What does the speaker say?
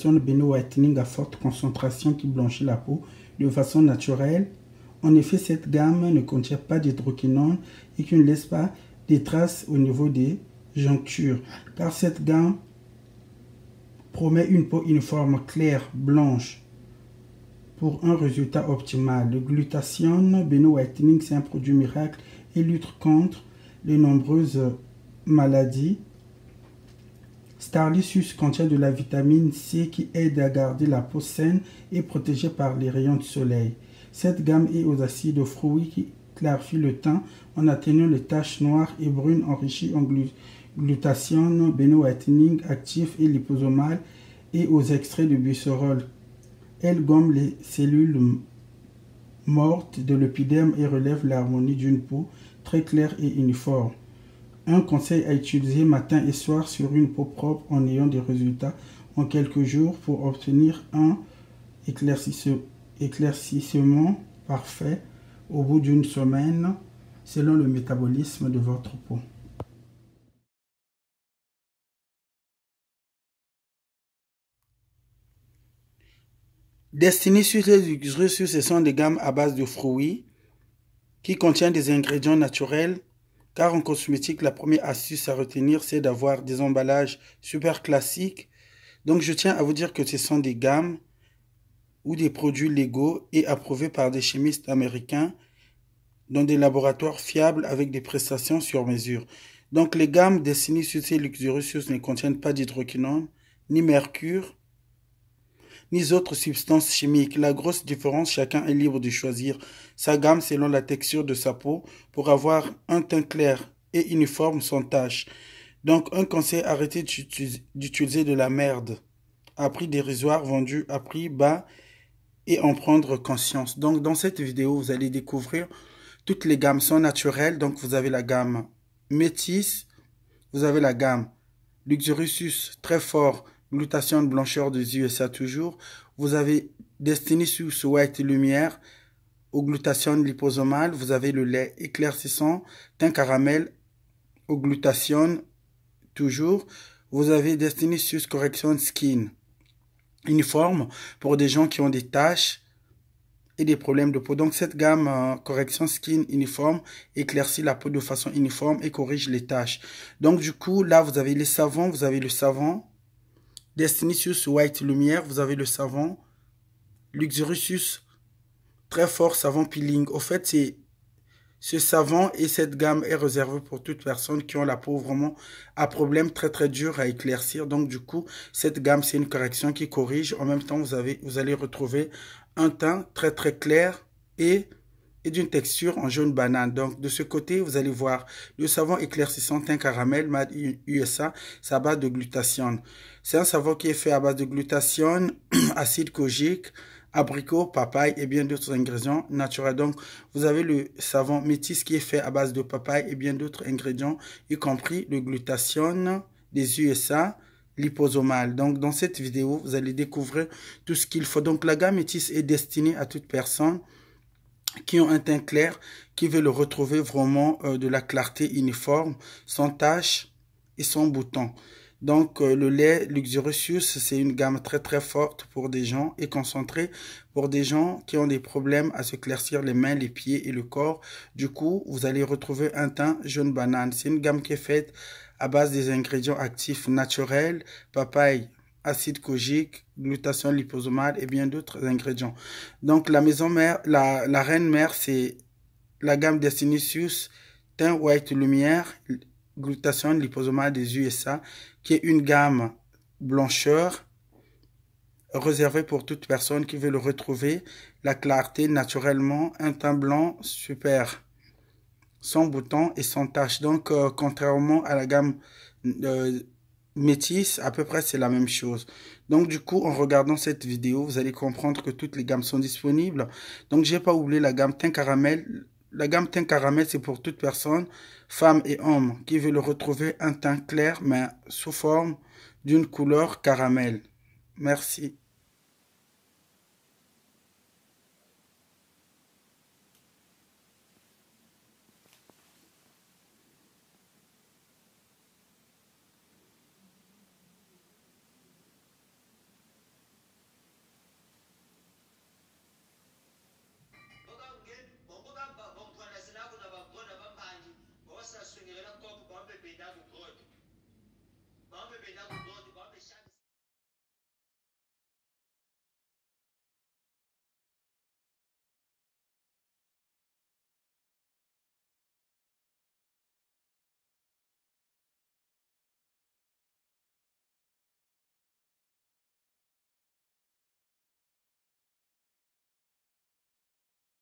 glutation Beno Whitening à forte concentration qui blanchit la peau de façon naturelle. En effet, cette gamme ne contient pas d'hydroquinone et qui ne laisse pas des traces au niveau des jonctures, car cette gamme promet une peau uniforme, claire, blanche, pour un résultat optimal. Le glutathione Beno Whitening, c'est un produit miracle et lutte contre de nombreuses maladies. Starlisuus contient de la vitamine C qui aide à garder la peau saine et protégée par les rayons du soleil. Cette gamme est aux acides fruits qui clarifient le teint en atténuant les taches noires et brunes enrichies en glutathione Beno Whitening actif et liposomal et aux extraits de glycérol. Elle gomme les cellules mortes de l'épiderme et relève l'harmonie d'une peau très claire et uniforme. Un conseil à utiliser matin et soir sur une peau propre en ayant des résultats en quelques jours pour obtenir un éclaircissement parfait au bout d'une semaine selon le métabolisme de votre peau. Destinés sur les Luxurious, ce sont des gammes à base de fruits qui contiennent des ingrédients naturels, car en cosmétique, la première astuce à retenir, c'est d'avoir des emballages super classiques. Donc je tiens à vous dire que ce sont des gammes ou des produits légaux et approuvés par des chimistes américains dans des laboratoires fiables avec des prestations sur mesure. Donc les gammes destinées sur ces Luxurious ne contiennent pas d'hydroquinone, ni mercure, ni autres substances chimiques. La grosse différence, chacun est libre de choisir sa gamme selon la texture de sa peau pour avoir un teint clair et uniforme sans tache. Donc un conseil, arrêtez d'utiliser de la merde à prix dérisoire vendu à prix bas et en prendre conscience. Donc dans cette vidéo, vous allez découvrir toutes les gammes sont naturelles. Donc vous avez la gamme Métis, vous avez la gamme Luxurious très fort, glutathione blancheur des USA toujours. Vous avez Destinisuus White Lumière au glutathione liposomal. Vous avez le lait éclaircissant, teint caramel au glutathione toujours. Vous avez Destinisuus Correction Skin uniforme pour des gens qui ont des taches et des problèmes de peau. Donc cette gamme correction skin uniforme éclaircit la peau de façon uniforme et corrige les taches. Donc du coup là vous avez les savons, vous avez le savon Destinisuus White Lumière, vous avez le savon Luxurious très fort savon peeling. Au fait c'est ce savon et cette gamme est réservée pour toute personne qui ont la peau vraiment à problème très dur à éclaircir. Donc du coup, cette gamme c'est une correction qui corrige. En même temps, vous allez retrouver un teint très clair et d'une texture en jaune banane. Donc de ce côté, vous allez voir le savon éclaircissant teint caramel Made USA, c'est à base de glutathione. C'est un savon qui est fait à base de glutathione, acide kojique, abricot, papaye et bien d'autres ingrédients naturels. Donc, vous avez le savon Métis qui est fait à base de papaye et bien d'autres ingrédients, y compris le glutathione des USA, liposomal. Donc, dans cette vidéo, vous allez découvrir tout ce qu'il faut. Donc, la gamme Métis est destinée à toute personne qui ont un teint clair, qui veut le retrouver vraiment de la clarté uniforme, sans taches et sans boutons. Donc le lait Luxurious, c'est une gamme très forte pour des gens et concentrée pour des gens qui ont des problèmes à s'éclaircir les mains, les pieds et le corps. Du coup, vous allez retrouver un teint jaune banane. C'est une gamme qui est faite à base des ingrédients actifs naturels, papaye, acide kojique, glutathione liposomale et bien d'autres ingrédients. Donc la maison mère, la reine mère, c'est la gamme Destinisuus teint white lumière, glutathione liposomale des USA, qui est une gamme blancheur réservée pour toute personne qui veut le retrouver, la clarté naturellement, un teint blanc super, sans boutons et sans taches. Donc contrairement à la gamme Métis, à peu près c'est la même chose. Donc du coup, en regardant cette vidéo, vous allez comprendre que toutes les gammes sont disponibles. Donc j'ai pas oublié la gamme teint caramel. La gamme teint caramel, c'est pour toute personne, femme et homme, qui veut le retrouver un teint clair, mais sous forme d'une couleur caramel. Merci. maintenant vous donne